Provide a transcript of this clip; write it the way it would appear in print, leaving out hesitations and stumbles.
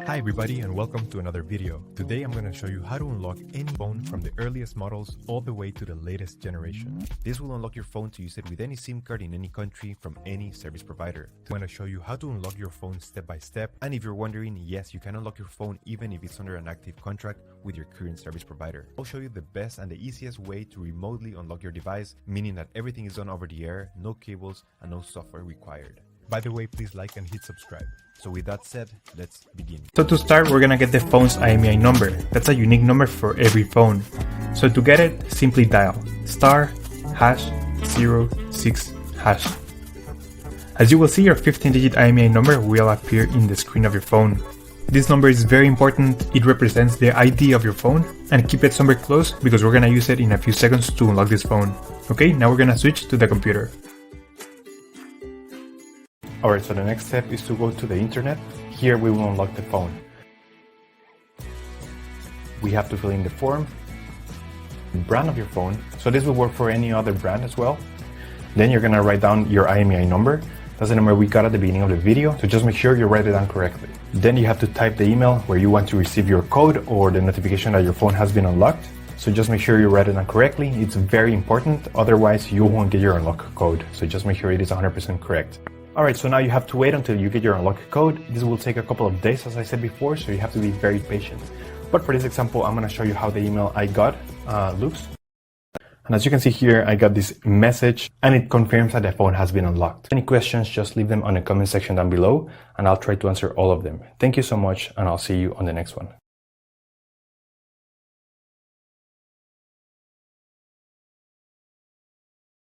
Hi everybody and welcome to another video. Today I'm going to show you how to unlock any phone from the earliest models all the way to the latest generation. This will unlock your phone to use it with any SIM card in any country from any service provider. I'm going to show you how to unlock your phone step by step, and if you're wondering, yes, you can unlock your phone even if it's under an active contract with your current service provider. I'll show you the best and the easiest way to remotely unlock your device, meaning that everything is done over the air, no cables and no software required. By the way, please like and hit subscribe. So with that said, let's begin. So to start, we're gonna get the phone's IMEI number. That's a unique number for every phone. So to get it, simply dial *#06#. As you will see, your 15-digit IMEI number will appear in the screen of your phone. This number is very important. It represents the ID of your phone, and keep it somewhere close because we're gonna use it in a few seconds to unlock this phone. Okay, now we're gonna switch to the computer. Alright, so the next step is to go to the internet. Here we will unlock the phone. We have to fill in the form, the brand of your phone. So this will work for any other brand as well. Then you're gonna write down your IMEI number. That's the number we got at the beginning of the video, so just make sure you write it down correctly. Then you have to type the email where you want to receive your code or the notification that your phone has been unlocked. So just make sure you write it down correctly. It's very important, otherwise you won't get your unlock code. So just make sure it is 100% correct. Alright, so now you have to wait until you get your unlock code. This will take a couple of days, as I said before, so you have to be very patient. But for this example, I'm going to show you how the email I got looks. And as you can see here, I got this message and it confirms that the phone has been unlocked. Any questions, just leave them on the comment section down below and I'll try to answer all of them. Thank you so much and I'll see you on the next one.